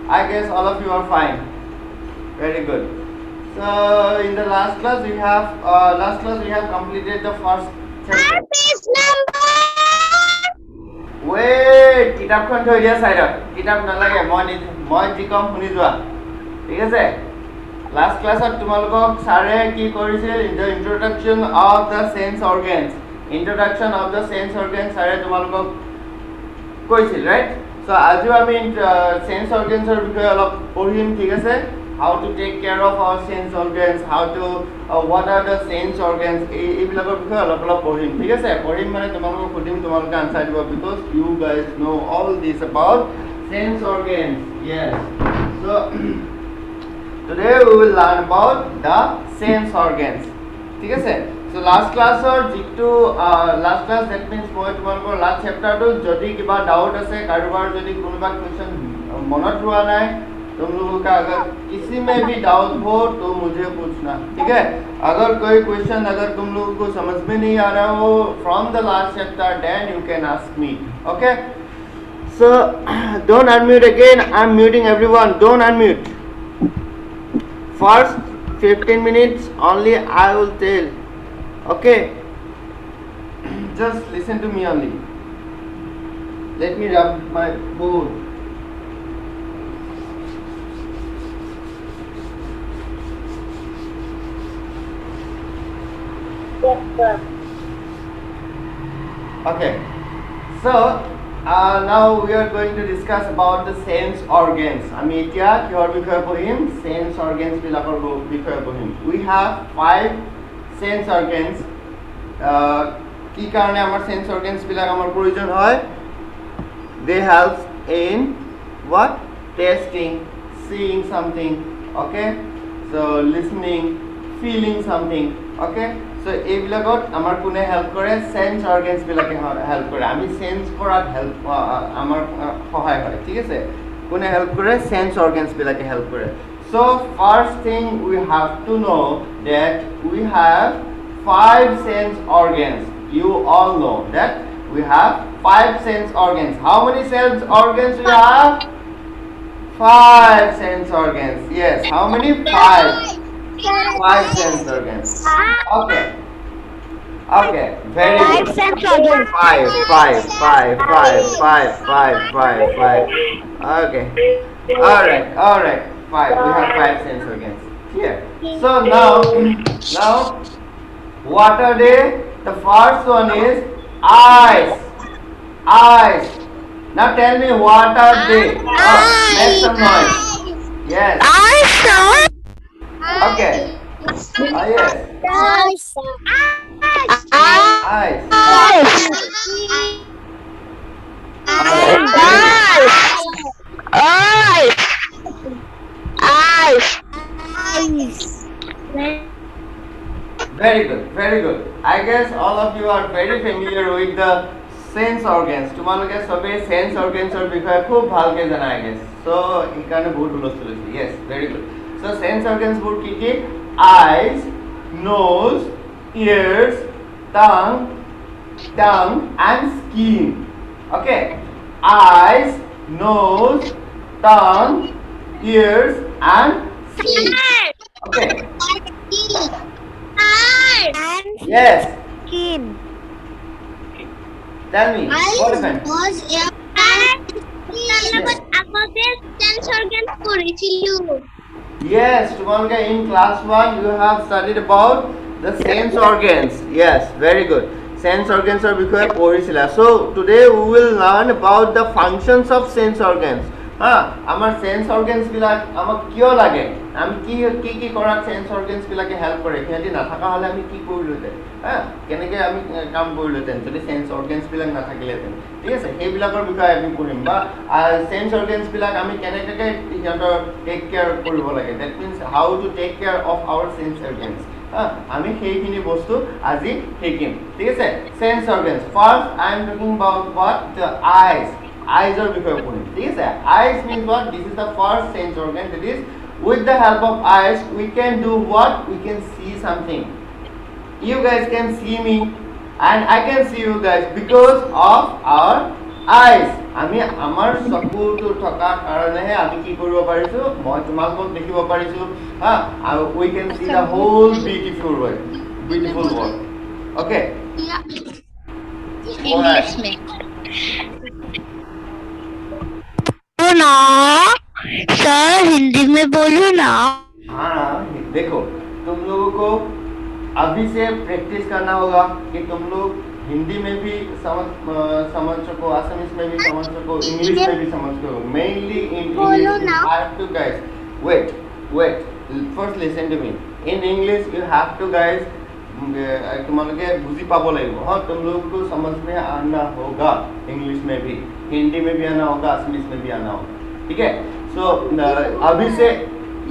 I guess all of you are fine. Very good. So in the last class we have completed the first chapter. Page number. Wait, কিতাপখন থৈ দিয়া সাইডত কিতাপ নালাগে মই যি কম শুনি যোৱা ঠিক আছে লাষ্ট ক্লাছত তোমালোকক ছাৰে কি কৰিছিল the introduction of the sense organs ছাৰে তোমালোকক কৈছিল ৰাইট সো আজিও আমি সেন্স অৰ্গেনছৰ বিষয়ে অলপ পঢ়িম ঠিক আছে how to take care of our sense organs, how to what are the sense organs এইবিলাকৰ বিষয়ে অলপ অলপ পঢ়িম ঠিক আছে পঢ়িম মানে তোমালোকক সুধিম তোমালোকে আনসাৰ দিব because you guys know all this about sense organs yes so today we will learn about the sense organs ঠিক আছে so last classৰ যিটো last class that means মই তোমালোকৰ last chapterটো যদি কিবা ডাউট আছে কাৰোবাৰ যদি কোনোবা কোৱেশ্চন মনত ৰোৱা নাই तुम लोगों का अगर किसी में भी डाउट हो तो मुझे पूछना ठीक है अगर कोई क्वेश्चन अगर तुम लोगों को समझ में नहीं आ रहा हो from the last chapter then you can ask me okay so don't unmute again I am muting everyone don't unmute first 15 minutes only I will tell okay just listen to me only let me rub my board Yes, sir. Okay, so now we are going to discuss about the sense organs. আমি এতিয়া কিহৰ বিষয়ে পঢ়িম sense organs বিলাকৰ বিষয়ে পঢ়িম we have 5 sense organs কি কাৰণে আমাৰ sense organs বিলাক আমাৰ প্ৰয়োজন হয় they help in what tasting seeing something okay so listening feeling something okay so এইবিলাকত আমাৰ কোনে হেল্প কৰে সেন্স অৰ্গেনছ বিলাকে হেল্প কৰে আমি সেন্স কৰাত হেল্প আমাৰ সহায় হয় ঠিক আছে কোনে হেল্প কৰে সেন্স অৰ্গেনছ বিলাকে হেল্প কৰে so first thing we have to know that we have 5 sense organs you all know that we have 5 sense organs how many sense organs we have 5 sense organs yes how many 5 sense organs okay okay very good 5 sense organs. five okay all right 5 we have 5 sense organs here so now what are they the first one is eyes now tell me what are they make some noise yes okay yes eyes very good I guess all of you are very familiar with the sense organs তোমালোকে সবে sense organs এর বিষয়ে খুব ভালকে জানা I guess so এখানে বহুত হুলস্থুল আছে yes very good so sense organs বোৰ কি কি eyes nose ears tongue and skin okay eyes nose tongue ears and skin okay yes tell me what happened yes tomorrow in class 1 you have studied about the sense organs yes very good sense organs are বিষয়ে পঢ়িছিলা so today we will learn about the functions of sense organs আমাৰ sense organs বিলাক আমাক কিয় লাগে আমি কি কৰাত sense organs বিলাকে help কৰে কিহেতি নাথাকা হলে আমি কি কৰিলোহেঁতেন কেনেকৈ আমি কাম কৰিলোহেঁতেন যদি sense organs বিলাক নাথাকিলেহেঁতেন ঠিক আছে সেইবিলাকৰ বিষয়ে আমি পঢ়িম বা sense organs বিলাক আমি কেনেকৈ সিহঁতৰ টেক কেয়াৰ কৰিব লাগে that means how to take care of our sense organs আমি সেইখিনি বস্তু আজি শিকিম ঠিক আছে sense organs first I am talking about what the eyes or বিষয়ে পঢ়িম ঠিক আছে eyes means what this is the first sense organ that is with the help of eyes we can do what we can see something you guys can see me and I can see you guys because of our আইজ আমি আমাৰ চকুটো থকাৰ কাৰণেহে আমি কি কৰিব পাৰিছোঁ মই তোমালোকক দেখিব পাৰিছোঁ হা আৰু we can see the whole beautiful world okay English में ना सर हिंदी में बोलो ना हाँ देखो तुम लोगों को अभी से प्रैक्टिस करना होगा कि तुम लोग हिंदी में भी समझ सको असमीज में भी समझ सको इंग्लिश में भी समझ सको मेनली इन बोलो इंग्लिश ना। You have to guys wait first listen to me in English you have to guys तुम्हारे बुझी पाबो লাগিব हाँ तुम लोगों को समझ में आना होगा इंग्लिश में भी हिंदी में भी आना होगा असमीज में भी आना होगा ठीक है सो अभी से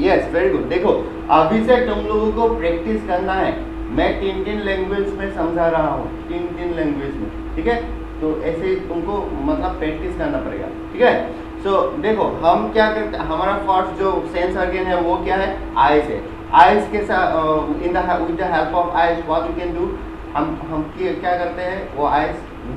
यस वेरी गुड देखो अभी से तुम लोगों को प्रैक्टिस करना है मैं 3 लैंग्वेज में समझा रहा हूँ 3 लैंग्वेज में ठीक है तो ऐसे तुमको मतलब प्रैक्टिस करना पड़ेगा ठीक है सो देखो हम क्या करते हैं हमारा फर्स्ट जो सेंस ऑर्गन है वो क्या है आइज है आइज के साथ in the with the help of eyes what you can do हम क्या करते हैं वो आइज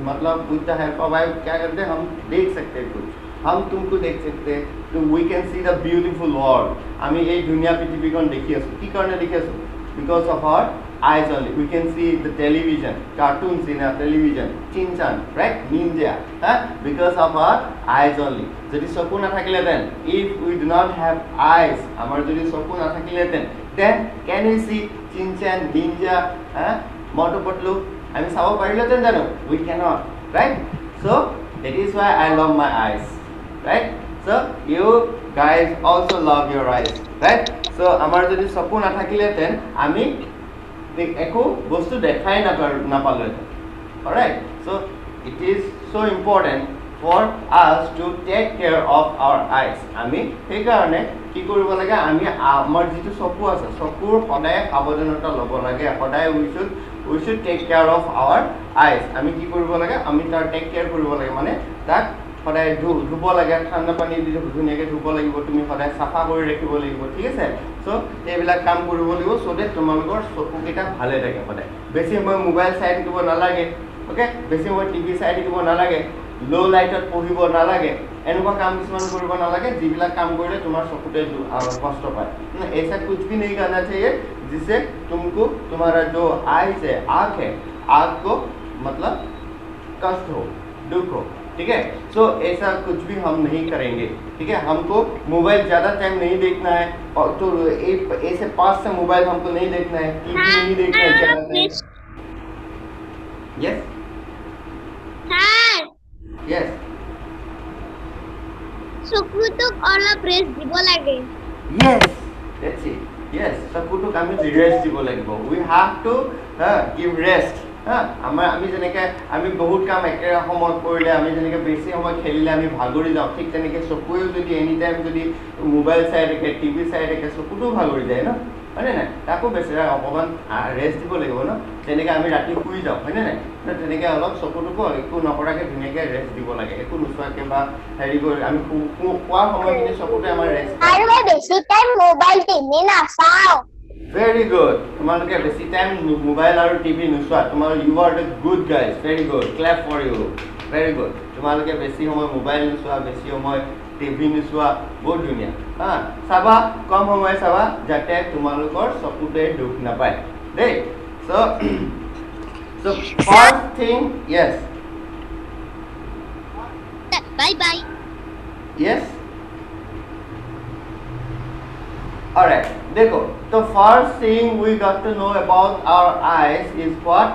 मतलब with the help of eyes क्या करते हैं हम देख सकते हैं कुछ हम तुमको देख सकते हैं तो we can see the beautiful world আমি এই দুনিয়া পৃথিৱীখন দেখি আছোঁ কি কাৰণে দেখি আছোঁ because of our eyes only we can see the television cartoons in our television Shinchan right ninja because of our eyes only যদি চকু নাথাকিলেহেঁতেন if we do not have eyes আমাৰ যদি চকু নাথাকিলেহেঁতেন then can we see Shinchan ninja Motu Patlu আমি চাব পাৰিলেহেঁতেন জানো we cannot right so that is why I love my eyes right so you guys also love your eyes right so আমাৰ যদি চকু নাথাকিলেহেঁতেন আমি একো বস্তু দেখাই নাপালোহেঁতেন alright so it is so important for us to take care of our eyes আমি সেইকাৰণে কি কৰিব লাগে আমি আমাৰ যিটো চকু আছে চকুৰ সদায় সাৱধানতা ল'ব লাগে সদায় we should take care of our eyes আমি কি কৰিব লাগে আমি তাৰ টেক কেয়াৰ কৰিব লাগে মানে তাক সদায় ধুব লাগে ঠাণ্ডা পানী দি ধুনীয়াকৈ ধুব লাগিব তুমি সদায় চাফা কৰি ৰাখিব লাগিব ঠিক আছে চ' এইবিলাক কাম কৰিব লাগিব চ' ডেট তোমালোকৰ চকুকেইটা ভালে থাকে সদায় বেছি সময় মোবাইল চাই থাকিব নালাগে অ'কে বেছি সময় টিভি চাই থাকিব নালাগে ল' লাইটত পঢ়িব নালাগে এনেকুৱা কাম কিছুমান কৰিব নালাগে যিবিলাক কাম কৰিলে তোমাৰ চকুতে কষ্ট পায় ऐसा कुछ भी नहीं करना चाहिए जिससे तुमको तुम्हारा जो आइज है आँख को मतलब कष्ट हो दुख हो ठीक है सो ऐसा कुछ भी हम नहीं करेंगे ठीक है हमको मोबाइल ज़्यादा टाइम नहीं देखना है और तो ऐसे पास से मोबाइल हमको नहीं देखना है टीवी नहीं देखना है ज़्यादा टाइम यस স্যার यस চকুটোক অলপ ৰেষ্ট দিব লাগে yes that's it yes চকুটোক আমি ৰেষ্ট দিব লাগিব we have to give rest আমি যেনেকৈ আমি বহুত কাম একে সময়ত কৰিলে আমি যেনেকৈ বেছি সময় খেলিলে আমি ভাগৰি যাওঁ ঠিক তেনেকৈ চকুৱেও যদি এনি টাইম যদি মোবাইল চাই থাকে টিভি চাই থাকে চকুটোও ভাগৰি যায় ন হয়নে নাই তাকো বেচেৰা অকণমান ৰেষ্ট দিব লাগিব ন যেনেকৈ আমি ৰাতি শুই যাওঁ হয়নে নাই তেনেকৈ অলপ চকুটোকো একো নকৰাকৈ ধুনীয়াকৈ ৰেষ্ট দিব লাগে একো নোচোৱাকৈ বা হেৰি কৰি আমি খোৱা সময়খিনি চকুটোৱে আমাৰ ৰেষ্ট আৰু মই বেছি টাইম মোবাইল টিভি নাচাওঁ Very good. তোমালোকে বেছি টাইম মোবাইল আৰু টিভি নোচোৱা তোমালোক you are the good guys very good clap for you very good তোমালোকে বেছি সময় মোবাইল নোচোৱা বেছি সময় টিভি নোচোৱা বহুত ধুনীয়া চাবা কম সময় চাবা যাতে তোমালোকৰ চকুতে দুখ নাপায় দেই চ' first thing yes bye bye yes Alright, देखो the first thing we got to know about our eyes is what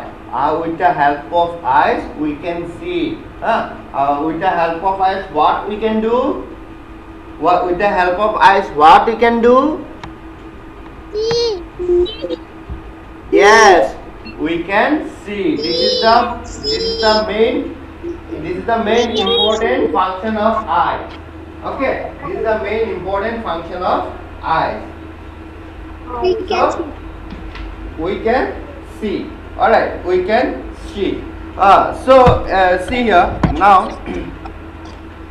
with the help of eyes we can see with the help of eyes what we can do with the help of eyes what we can do yes we can see this is the main important function of eye okay this is the main important function of eyes so we can see all right we can see so see here now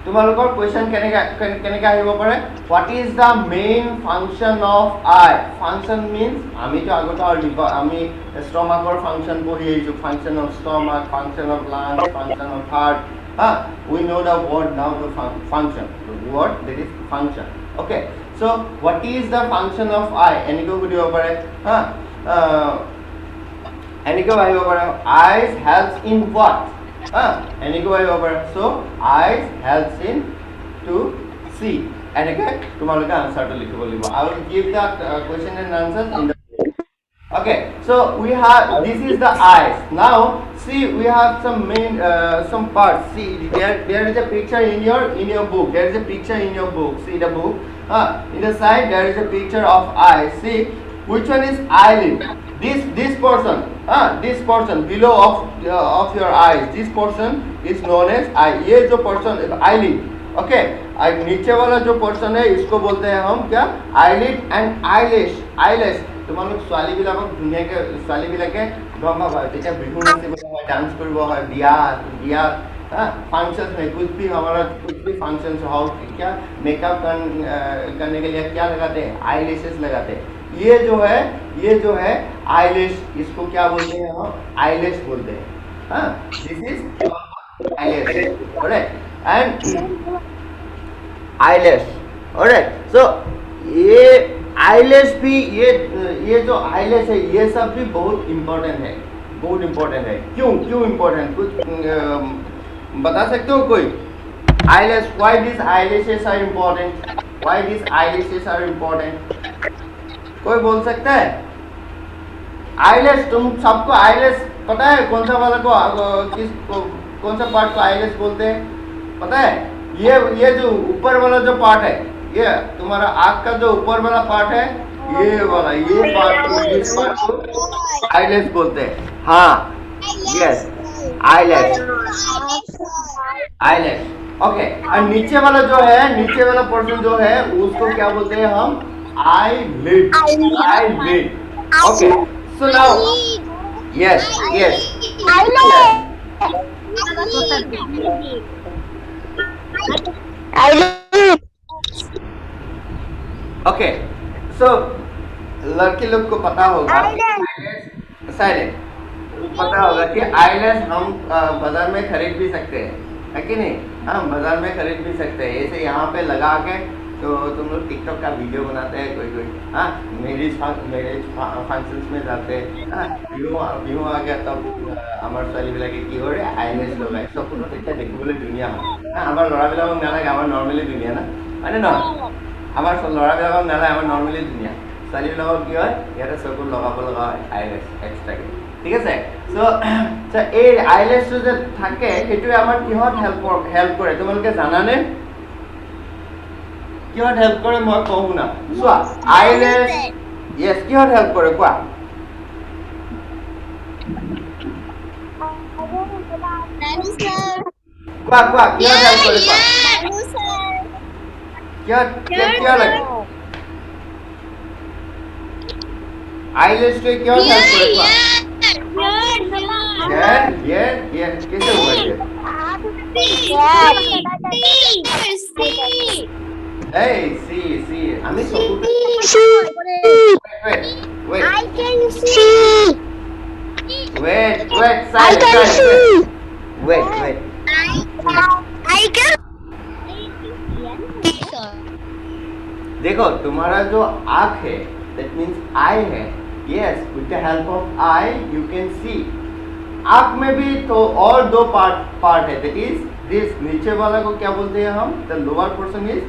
তোমালোকৰ question কেনেকৈ আহিব পাৰে what is the main function of I function means আমিতো আগতে আমি ষ্টমাকৰ function পঢ়ি আহিছোঁ function of stomach function of lungs function of heart We know the word now, the function. The word that is function. Okay. So what is the function of I? Eniko kudi opare. Eniko bhai opare. Eyes helps in what? Eniko bhai opare. So eyes helps in to see. Enike tomaloke answer to likhibo libo. I will give the question and answer in the. Okay, so we have, this is the eyes. Now see, we have some main some parts. See, there is a picture in your book. There is a picture in your book. See the book. In the side there is a picture of eye. See, which one is eyelid? This portion. This portion below of your eyes. This portion is known as eye. ये जो portion eyelid. Okay, और नीचे वाला जो portion है इसको बोलते हैं हम क्या? Eyelid and eyelash. Eyelash. তোমালোক ছোৱালীবিলাকক ধুনীয়াকৈ ছোৱালীবিলাকে গম পাবা যেতিয়া বিহু নাচিবলৈ হয়, ডান্স কৰিব হয়, বিয়া फंक्शंस में कुछ भी फंक्शंस हो, क्या मेकअप करने के लिए क्या लगाते हैं? आईलैशेस लगाते हैं। ये जो है आईलैश, इसको क्या बोलते हैं हम? आईलैश बोलते हैं। This is eyelash, alright, and eyelash, alright. So ये आईलैश भी, ये जो आईलैश है ये सब भी बहुत इम्पोर्टेंट है, बहुत इम्पोर्टेंट है। क्यों इम्पोर्टेंट, कुछ बता सकते हो कोई? Eyelash, why this eyelashes are important? Why this eyelashes are important? कोई बोल सकता है? आईलैश, तुम सबको आईलैश पता है? कौन सा वाला को कौन सा पार्ट को आईलैश बोलते हैं पता है? ये जो ऊपर वाला जो पार्ट है, ये तुम्हारा आँख का जो ऊपर वाला पार्ट है, ये वाला, ये पार्ट को आईलैश बोलते हैं। हाँ, यस, आईलैश, आईलैश, ओके। और नीचे वाला जो है, नीचे वाला पोर्शन जो है उसको क्या बोलते हैं हम? Eyelid, eyelid, okay. So now, yes, okay. So लड़के लोग को पता होगा, साइलेंट, पता होगा कि आईलैश हम बाजार में खरीद भी सकते हैं, है कि नहीं? हम बाजार में खरीद भी सकते हैं, ऐसे यहाँ पे लगा के। तो तुम लोग टिकटॉक का वीडियो बनाते हैं कोई, मैरिज फंक्शंस में जाते हैं, বিহু आ गया तब আমাৰ ছোৱালীবিলাকে কি কৰে? আইলেছ লগায়। চকুটো তেতিয়া দেখিবলৈ ধুনীয়া হয়। আমাৰ ল'ৰাবিলাকক নালাগে, আমাৰ নৰ্মেলি ধুনীয়া না, হয়নে নহয়? আমাৰ ল'ৰাবিলাকক নালাগে, আমাৰ নৰ্মেলি ধুনীয়া। ছোৱালীবিলাকক কি হয়? ইয়াতে চকুত লগাব লগা হয় আইলেছ এক্সট্ৰাকে, ঠিক আছে? চ' এই আইলেছটো যে থাকে সেইটোৱে আমাৰ কিহত হেল্প কৰে তোমালোকে জানানে? কিহত হেল্প কৰে মই কওঁ শুনা। চোৱা, আইলেছ, ইয়েছ, কিহত হেল্প কৰে কোৱা? কোৱা, কিহত হেল্প কৰে কোৱা? কিয় লাগে? आईलैश क्यों हेल्प करे कोआ? ये कैसे हुआ ये? See. हमें सब wait. I can see. Wait, silent. I can see. Wait. I can. देखो, तुम्हारा जो आँख है, that means eye है। Yes, with the help of eye you can see. आँख में भी तो और दो पार्ट है, that is this नीचे वाला को क्या बोलते हैं हम? The lower portion is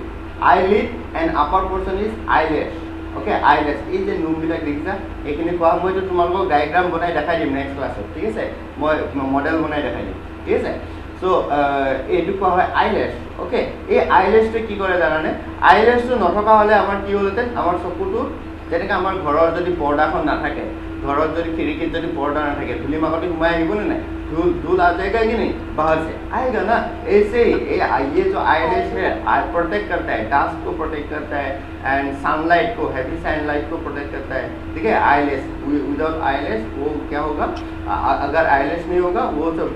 eyelid and upper portion is eyelash. Okay, eyelash এই যে নোমবিলাক দেখিছা, এইখিনি কোৱা মইতো তোমালোকক ডায়াগ্ৰাম বনাই দেখাই দিম নেক্সট ক্লাছত, ঠিক আছে? মই মডেল বনাই দেখাই দিম, ঠিক আছে? সো এইটো কোৱা হয় আইলেছ। অ'কে, এই আইলেছটো কি কৰে জানানে? আইলেছটো নথকা হ'লে আমাৰ কি হ'লহেঁতেন? আমাৰ চকুটো যেনেকৈ আমাৰ ঘৰৰ যদি পৰ্দাখন নাথাকে, ঘৰত যদি খিৰিকীত যদি পৰ্দা নাথাকে, ধূলি মাকতি সোমাই আহিবনে নাই? धूल आ जाएगा कि नहीं? बाहर से आएगा ना। ऐसे ये जो आईलैश है प्रोटेक्ट करता है, डस्ट को प्रोटेक्ट करता है एंड सनलाइट को, हैवी सनलाइट को प्रोटेक्ट करता है, ठीक है? आईलैश, विदाउट आईलैश वो क्या होगा? अगर आईलैश नहीं होगा वो सब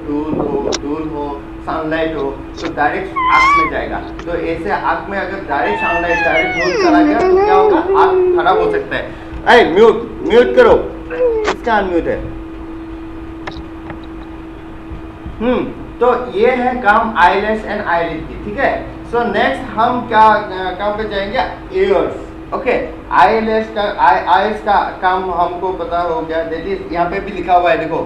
धूल हो सनलाइट हो तो डायरेक्ट आँख में जाएगा। तो ऐसे आँख में अगर डायरेक्ट सनलाइट डायरेक्ट धूल चला गया तो क्या होगा? आँख खराब हो सकता है। अरे म्यूट करो, इसका अनम्यूट है। तो ये है काम आईलेश एंड आईलिड की, ठीक है। सो नेक्स्ट हम क्या काम पे जाएंगे, ईयर्स। ओके, आईलेश का आईज का काम हमको पता हो गया, दैट इज यहाँ पे भी लिखा हुआ है, देखो,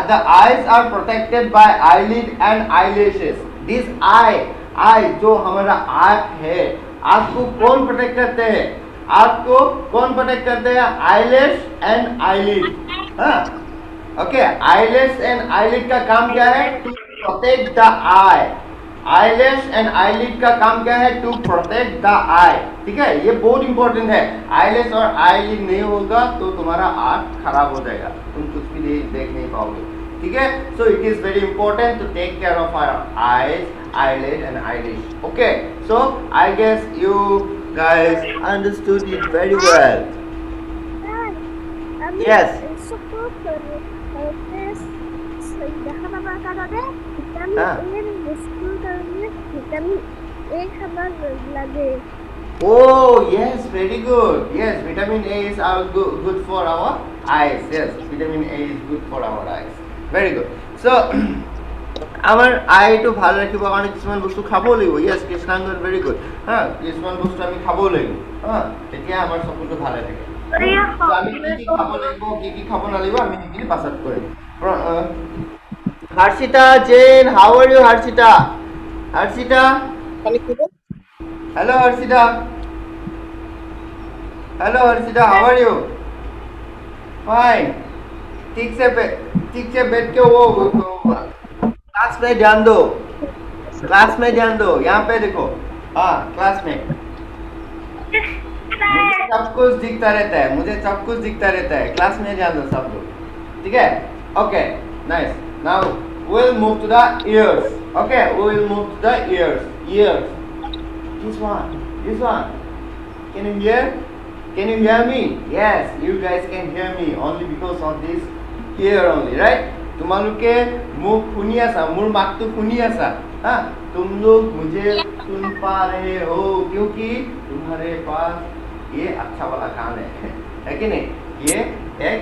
the eyes are protected by eyelid and eyelashes. This eye जो हमारा आंख है, आंख को कौन प्रोटेक्ट करते हैं, आपको कौन प्रोटेक्ट करते हैं, आईलेश एंड आईलिड। हाँ, ओके, आईलेश एंड आईलिड का काम क्या है, to protect the eye. Eyelash and eyelid का काम क्या है, टू प्रोटेक्ट द आई, ठीक है। ये बहुत इंपॉर्टेंट है, आईलेश और आईलिड नहीं होगा तो तुम्हारा आंख खराब हो जाएगा, तुम कुछ भी देख नहीं पाओगे, ठीक है। So it is very important to take care of our eyes, eyelid and eyelish. Okay, so I guess you guys understood it very well. Yes. Oh yes, very good. Yes, vitamin A is good for our eyes. Yes, vitamin A is good for our eyes. Very good. So আমার আইটো ভালো ৰাখিব কাৰণে কিছুমান বস্তু খাব লাগিব। Yes, কৃষ্ণাংগ ভেৰি গুড। হা, কিছুমান বস্তু আমি খাব লাগিব, হা, তেতিয়া আমাৰ চকুটো ভালে থাকে। আমি কি খাব লাগিব, কি খাব নালাগিব, আমি সেইখিনি পাছত কৰিম। হৰ্ষিতা জেন, how are you Harshita? Harshita, hello Harshita, hello Harshita, how are you? Fine, ठीक से बैठ के वो क्लास में ध्यान दो, क्लास में ध्यान दो, यहाँ पे देखो, हाँ क्लास में मुझे सब कुछ दिखता रहता है, मुझे सब कुछ दिखता रहता है, क्लास में ध्यान दो सब लोग, ठीक है। Okay, nice. Now we'll move to the ears. Okay, we'll move to the ears. Ears. This one. Can you hear? Can you hear me? Yes, you guys can hear me only because of this ear only, right? तुम्हारे मुख सुनी आसा, मुर मात तो सुनी आसा, हाँ, तुम लोग मुझे सुन पा रहे हो क्योंकि तुम्हारे पास ये अच्छा वाला कान है कि नहीं? ये एक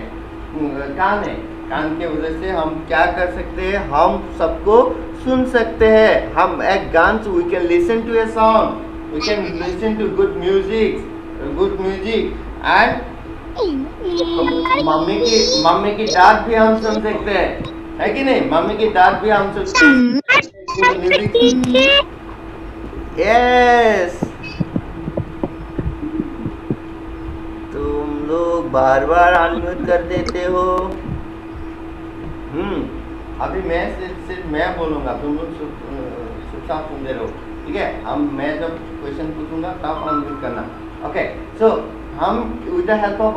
कान है, कान के वजह से हम क्या कर सकते हैं, हम सबको सुन सकते हैं। हम एक गान, we can listen to a song, we can listen to good music and mummy की डांट भी हम सुन सकते हैं, है कि नहीं? मम्मी की डांट भी हम सुन सकते हैं। यस, तुम लोग बार बार अनम्यूट कर देते हो। अभी मैं सिर्फ मैं बोलूंगा, तुम लोग चुपचाप सुनते रहो, ठीक है। मैं जब क्वेश्चन पूछूंगा तब अनम्यूट करना। ओके, सो हम with the help of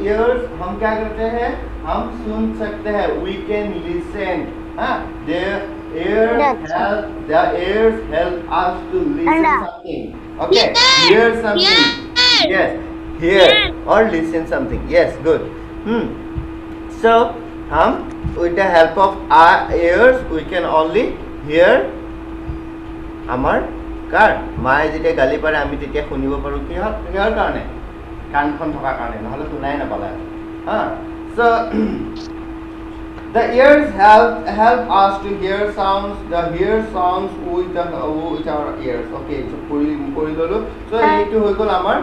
ears हम क्या करते हैं, हम सुन सकते हैं, we can listen. The ears help us to listen something. Okay, hear something. Yes, hear or listen something. Yes, good. So हम with the help of our ears we can only hear আমাৰ কাৰ মায়ে যেতিয়া গালি পাৰে আমি তেতিয়া শুনিব পাৰোঁ, কিহৰ কাৰণে, কাণখন থকাৰ কাৰণে, নহ'লে শুনাই নাপালে। হা, so the ears help us to hear sounds, with our ears. Okay, so কৰি ললো। so এইটো হৈ গ'ল আমাৰ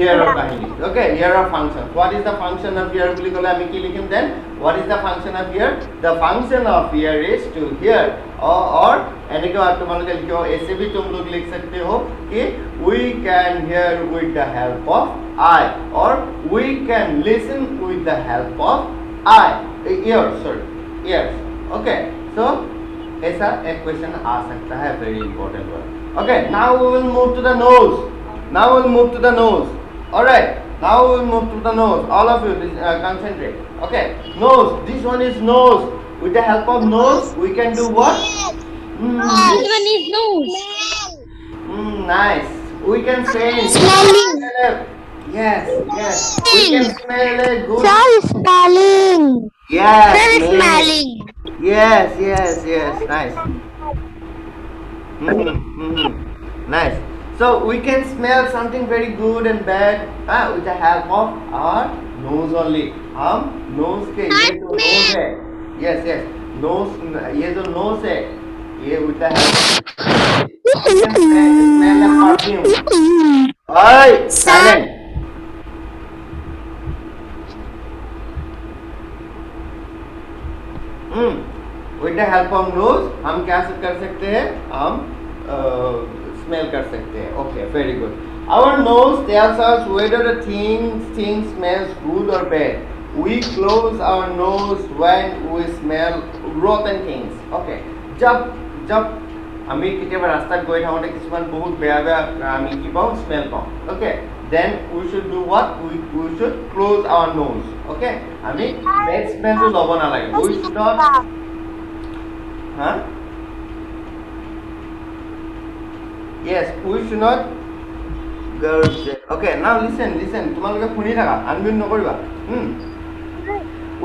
ear কাহিনী। okay, ear function. what is the function of ear বুলি ক'লে আমি কি লিখিম then? what is the function of ear? the function of ear is to hear or এনেকে তোমালোকে লিখো, ऐसे भी तुम लोग लिख सकते हो कि we can hear with the help of eye or we can listen with the help of ears. Okay, so ऐसा एक क्वेश्चन आ सकता है, very important one. Okay, now we will move to the nose. Alright, now we will move to the nose. All of you concentrate. Okay, nose. This one is nose. With the help of nose, we can do what? This one is nose. Nice. We can smell. Smelling. Yes. We can smell a good. Smelling. Yes. Smelling. Yes. Nice. Nice. So we can smell something very good and bad with the help of our nose only. हम nose के ये तो nose है. Yes. Knows, ये जो nose है, ये with the help smell the perfume. ओए silent. With the help of nose हम क्या कर सकते हैं, हम स्मेल कर सकते हैं। Okay, very good. Our nose tells us whether the thing smells good or bad. We close our nose when we smell rotten things. Okay. जब जब আমি কেতিয়াবা ৰাস্তাত গৈ থাকোঁতে কিছুমান বহুত বেয়া বেয়া আমি কি পাওঁ, স্মেল পাওঁ। Okay, then we should do what, we should close our nose. Okay, আমি বেড স্মেলটো ল'ব নালাগে। উই শুড নট, হা, yes, we should not. Okay, now listen, তোমালোকে শুনি থাকা, আনমিউট নকৰিবা।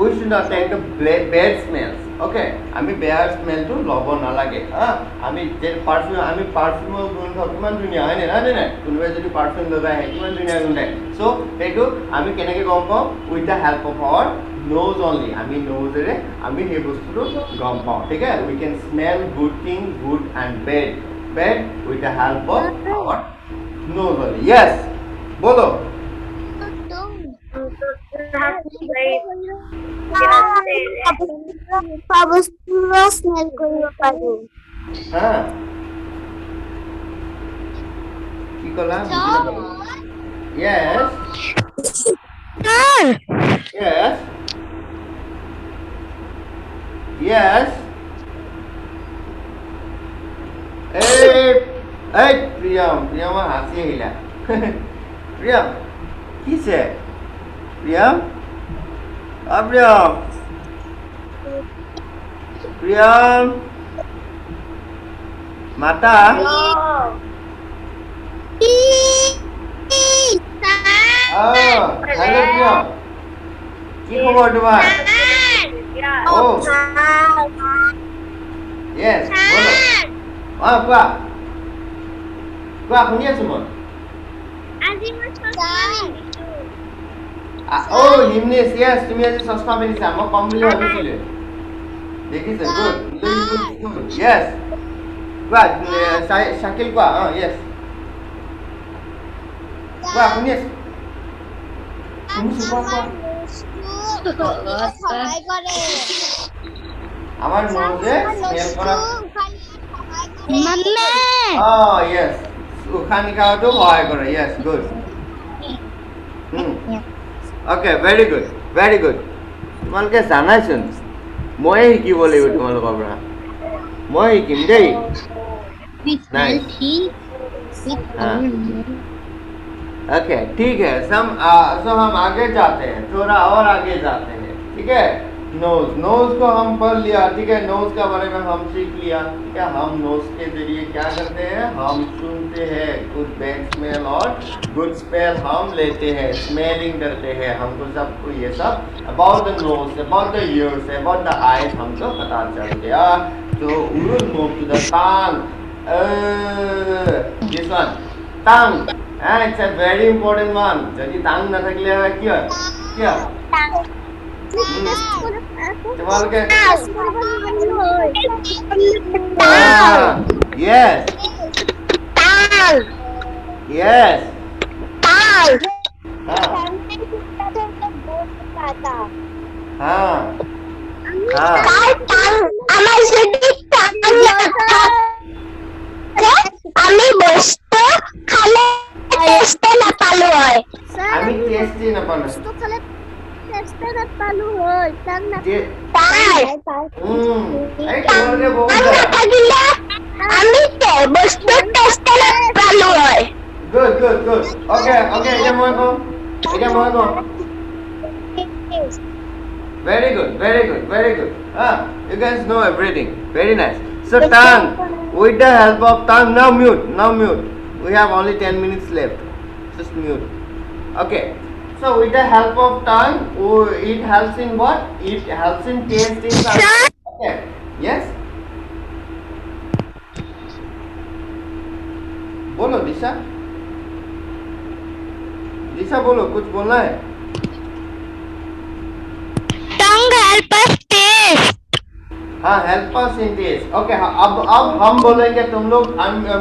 We should not take the bad smells. Okay, আমি বেয়া স্মেলটো ল'ব নালাগে। আমি যে পাৰফিউমৰ গোন্ধ কিমান ধুনীয়া, হয়নে নাই? কোনোবাই যদি পাৰফিউম লগাই আহে কিমান ধুনীয়া গোন্ধায়। চ' সেইটো আমি কেনেকৈ গম পাওঁ? With the help of our nose only. আমি নোজেৰে আমি সেই বস্তুটো গম পাওঁ। ঠিক আছে, we can smell good thing, good and bad with the help of our nose only. Yes, বলো। স্মেল কৰিব পাৰো। হা, কি ক'লা? Yes. Yes. Yes. Hey, Priyam হাসি আহিলা। Priyam, কিছে? Priyam? Priyam. Mata. Hello Priyam. কি খবৰ তোমাৰ? Oh. Yes, বলো। কোৱা শুনি আছো মই। হিমনেছ, য়েছ, তুমি আজি চশমা পিন্ধিছা, মই কম বুলি ভাবিছিলো। দেখিছে, গুড। য়েছ, কোৱা, শাকিল কোৱা। য়েছ, কোৱা, শুনি আছো। আমার নোজে স্মেল করা, য়েস, উশাহ নিশাহটো সহায় কৰে। Yes, good. অ'কে, ভেৰি গুড। তোমালোকে জানাইচোন, ময়ে শিকিব লাগিব তোমালোকৰ পৰা। মই শিকিম দেই। ओके, ठीक है। सो हम आगे जाते हैं, थोड़ा और आगे जाते हैं। ठीक है, नोज को हम पढ़ लिया। ठीक है, नोज के बारे में हम सीख लिया। ठीक है, हम नोज के जरिए क्या करते हैं, हम सुनते हैं गुड बैड स्मेल और गुड स्मेल हम लेते हैं, स्मेलिंग करते हैं। हमको सबको ये सब about the nose, about the years, about the eyes हमको पता चल गया। तो we will move to the tongue. This one, tongue. It's a very important one. যদি টাং নাথাকিলে কি হয়? তোমালোকে yes. আমি বস্তু খালে টেষ্টে নাপালো হয়। আমি টেষ্টে নাপালো। বস্তু খালে টেষ্টে নাপালো হয়। আমি বস্তু টেষ্টে নাপালো হয়। Good. Okay, এতিয়া মই কওঁ। Very good. You guys know everything. Very nice. So tongue, with the help of tongue, now mute. We have only 10 minutes left. Just mute. Okay. So with the help of tongue, it helps in what? It helps in tasting something. Okay. Yes. बोलो दिशा बोलो, कुछ बोलना है? Tongue help us taste. हाँ help us in this okay अब हम बोलेंगे तुम लोग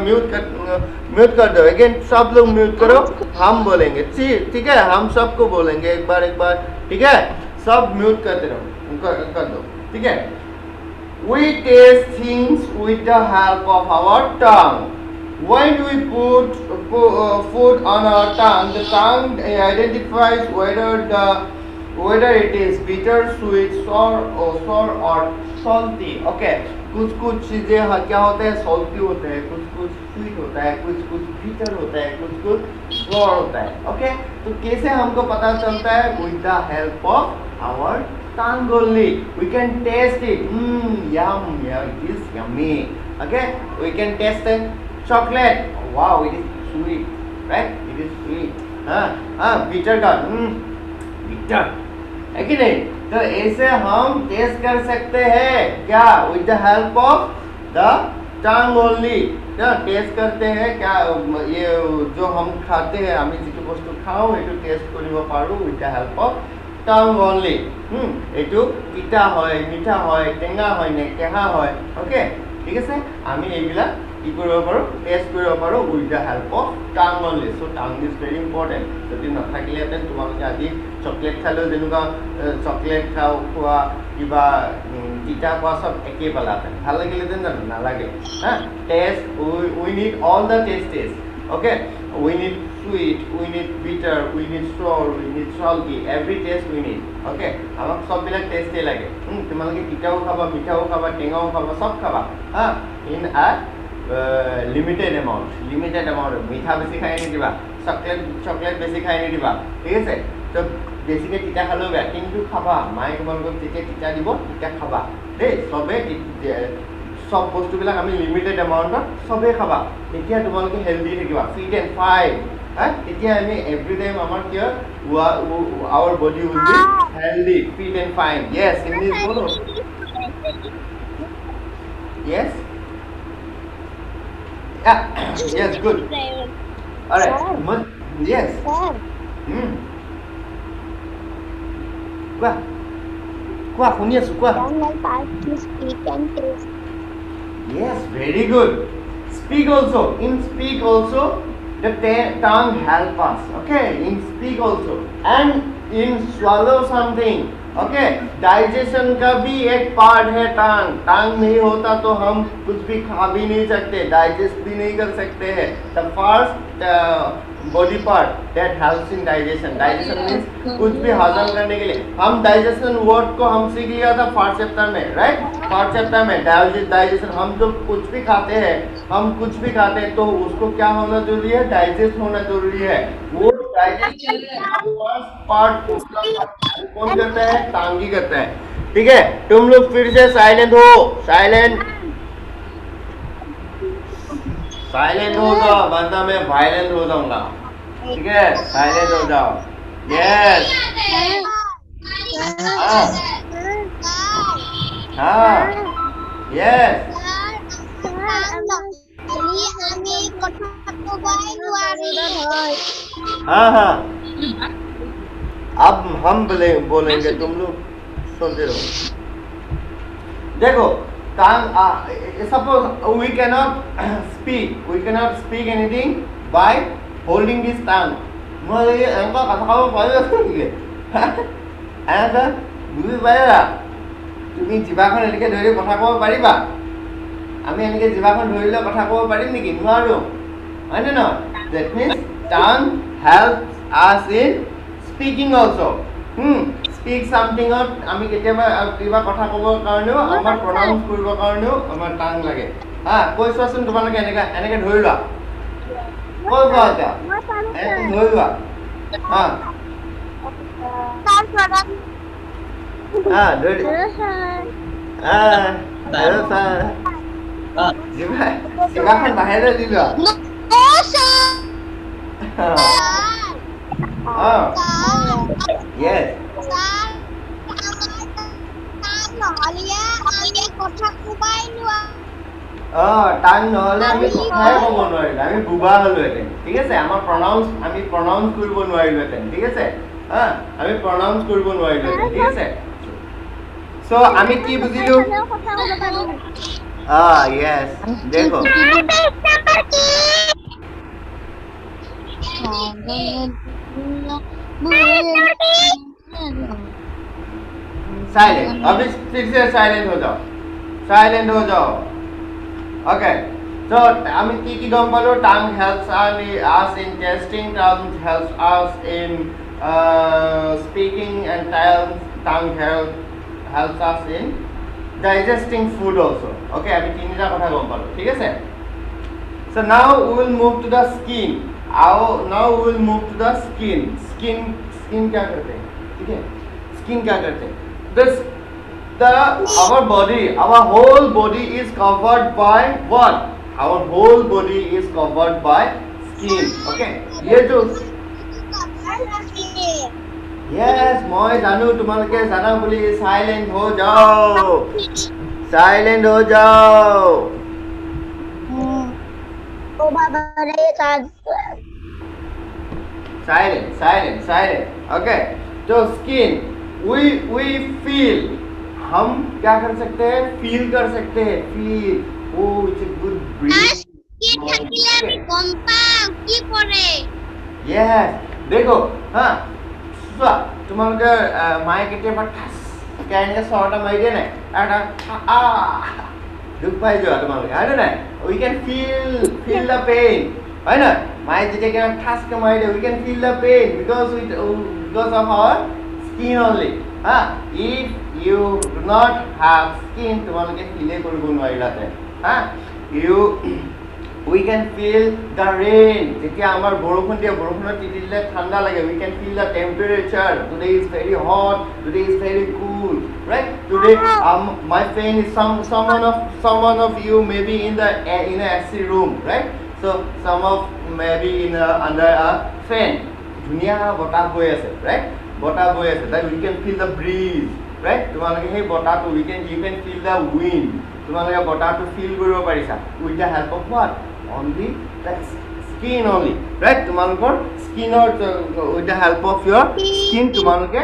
म्यूट कर दो अगेन सब लोग म्यूट करो हम बोलेंगे ठीक है हम सबको बोलेंगे एक बार ठीक है सब म्यूट करते रहो कर दो ठीक है We taste things with the help of our tongue. When we put food on our tongue, the tongue identifies whether it is bitter, sweet, sour or salty. Okay. कुछ चीजें क्या होते हैं salty होते हैं कुछ sweet होता है कुछ bitter होता है कुछ sour होता है okay तो कैसे हमको पता चलता है with the help of our tongue only we can taste it yum yeah it is yummy okay we can taste the chocolate wow it is sweet right it is sweet bitter का bitter है कि नहीं तो ऐसे हम test कर सकते हैं क्या with the help of the tongue only क्या टेस्ट करते हैं क्या ये जो हम खाते हैं আমি যিটো বস্তু খাও এটো টেষ্ট কৰিব পাৰো with the help of tongue only এটো তিতা হয় মিঠা হয় টেঙা হয় নে কেহা হয় ওকে ঠিক আছে আমি এইবিলাক কি কৰিব পাৰো টেষ্ট কৰিব পাৰো with the help of tongue only so tongue is very important যদি নাথাকিলেহেঁতেন তোমালোকে আজি চকলেট খালেও যেনেকুৱা চকলেট খাও খোৱা কিবা তিতা খোৱা চব একেই পালাহেঁতেন ভাল লাগিলেহেঁতেন জানো নালাগে হা test we need all the tastes okay we need sweet we need bitter we need sour we need salty every taste we need okay আমাক সববিলাক টেষ্টে লাগে তোমালোকে তিতাও খাবা মিঠাও খাবা টেঙাও খাবা সব খাবা হা in a limited amount মিঠা বেছি খাই নিদিবা চকলেট বেছি খাই নিদিবা ঠিক আছে তো বেছিকৈ তিতা খালেও বেয়া কিন্তু খাবা মায়ে তোমালোকক যেতিয়া তিতা দিব তেতিয়া খাবা দেই চবে সব বস্তুবিলাক আমি লিমিটেড এমাউণ্টত চবেই খাবা তেতিয়া তোমালোকে হেল্ডি থাকিবা ফিট এণ্ড ফাইন তেতিয়া আমি এভৰি টাইম আমাৰ কি হয় our body will be healthy fit and fine yes English বলো yes yes good all right yes কোৱা শুনি আছো কোৱা yes very good speak also in speak also the tongue help us okay in speak also and in swallow something okay digestion का भी एक part है टांग नहीं होता तो हम कुछ भी खा भी नहीं सकते डाइजेस्ट भी नहीं कर सकते हैं the first body part that helps in digestion means कुछ भी हजम करने के लिए हम डाइजेशन वर्ड को हम सीख लिया था फर्स्ट चैप्टर में राइट फर्स्ट चैप्टर में डाइजेशन हम जो कुछ भी खाते हैं तो उसको क्या होना जरूरी है डाइजेस्ट होना जरूरी है वो डाइजेशन फर्स्ट पार्ट कौन करता है टांग ही करता है ठीक है तुम लोग फिर से साइलेंट हो साइलेंट हो जाओ वरना मैं वायलेंट हो जाऊंगा ठीक है साइलेंट हो जाओ यस हाँ यस हाँ अब हम बोलेंगे तुम लोग सुनते रहो देखो suppose we cannot speak anything by holding this tongue মই এনেকুৱা কথা ক'ব পাৰিবা নেকি এনেকুৱা বুজি পাৰিবা তুমি জিভাখন এনেকৈ ধৰি কথা ক'ব পাৰিবা আমি এনেকৈ জিভাখন ধৰি লৈ কথা ক'ব পাৰিম নেকি নোৱাৰোঁ হয়নে নহয় that means tongue helps us in speaking also speak something out আমি কেতিয়াবা কিবা কথা ক'বৰ কাৰণেও আমাৰ প্ৰনাউন্স কৰিবৰ কাৰণেও আমাৰ টাং লাগে কৈ চোৱাচোন তোমালোকে এনেকৈ ধৰি লোৱা কৈ কোৱা এতিয়া ধৰি লোৱা জিভাখন বাহিৰলৈ দি লোৱা yes টাং নহ'লে আমি কথাই ক'ব নোৱাৰিলো আমি বুবা হ'লোহেঁতেন ঠিক আছে আমাৰ আমি প্ৰনাউন্স কৰিব নোৱাৰিলোহেঁতেন ঠিক আছে আমি প্ৰনাউন্স কৰিব নোৱাৰিলোহেঁতেন ঠিক আছে So আমি কি বুজিলো yes দেখো साइलेंट अभी फिर से साइलेंट हो जाओ ओके so আমি কি গম পালো tongue helps us in testing, tongue helps us in speaking, and tongue helps us in digesting food also. Okay, আমি তিনটা কথা গম পালো ঠিক আছে so now we will move to the skin. Now we will move to the skin. Skin क्या करते हैं ठीक है skin क्या करते हैं our whole body is covered by what? Our whole body is covered by skin. Okay, ये जो yes मैं जानू तुम्हारे जाना बोली साइलेंट हो जाओ ओ बाबा रे silent okay तो skin we feel हम क्या कर सकते हैं feel कर सकते हैं feel oh it's a good breeze yes देखो हाँ তোমালোকে মায়ে কেতিয়াবা ঠাস কেনেকৈ চৰটা মাৰি দিয়ে নাই এটা দুখ পাই যোৱা তোমালোকে হয়নে নাই we can feel the pain হয় না মায়ে যেতিয়া কেনে ঠাসকে মাৰি দিয়ে we can feel the pain because of our skin only if you do not have skin তোমালোকে ফিলে কৰিব নোৱাৰিলাতে we can feel the rain যেতিয়া আমাৰ বৰষুণ দিয়ে বৰষুণত তিতিলে ঠাণ্ডা লাগে we can feel the temperature today is very hot today is very cool right today my friend is someone of you maybe in a AC room right so some of maybe under a fan ধুনীয়া বতাহ বৈ আছে right বতাহ বৈ আছে that we can feel the breeze right তোমালোকে সেই বতাহটো you can feel the wind তোমালোকে বতাহটো feel কৰিব পাৰিছা with the help of what only the skin only right তোমালোকৰ skinৰ with the help of your skin তোমালোকে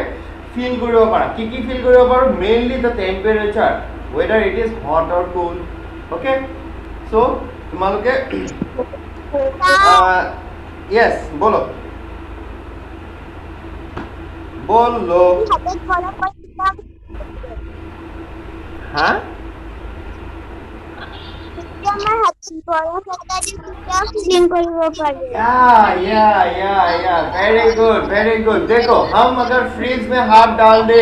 feel কৰিব পাৰা কি feel কৰিব পাৰো mainly the temperature whether it is hot or cold okay so তোমালোকে yes বলো হ্যাঁ very good देखो हम अगर फ्रीज में हाथ डाल दे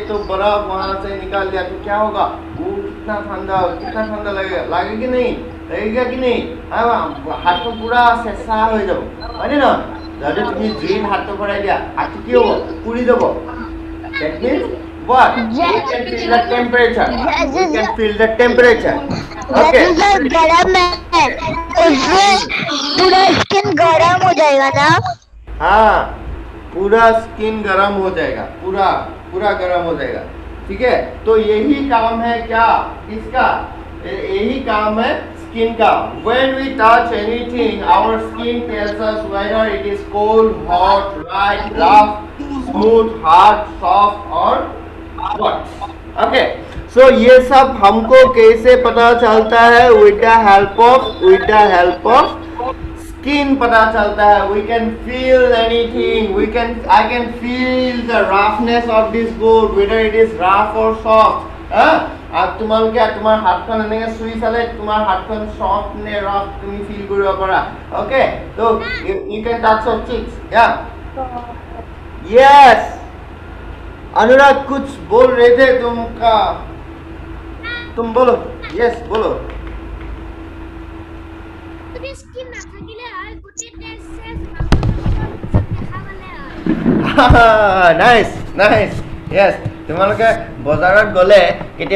तो बर्फ वहां से निकाल दिया तो क्या होगा वो कितना ठंडा लगेगा कि नहीं हाथ को पूरा सेसा हो যাব হয়নে না যদি তুমি জুইত হাতটো ভৰাই দিয়া হাতটো কি হ'ব পুৰি যাব that means what you can feel the temperature okay गरम है उससे पूरा स्किन गरम हो जाएगा ना हाँ पूरा स्किन गरम हो जाएगा पूरा गरम हो जाएगा ठीक है तो यही काम है क्या इसका यही काम है skin का when we touch anything our skin tells us whether it is cold hot light rough smooth hard soft or what okay so ये सब हमको कैसे पता चलता है with the help of skin पता चलता है we can feel anything I can feel the roughness of this board whether it is rough or soft আর তোমালোকে তোমাৰ হাতখন এনেকৈ চুই চালে তোমাৰ হাতখন সফট নে ৰাফ তুমি ফিল কৰিব পাৰা ওকে তো you can touch your cheeks yeah yes अनुराग कुछ बोल रहे थे तुम बोलो yes बोलो nice yes তোমালোকে বজাৰত গ'লে কেতিয়া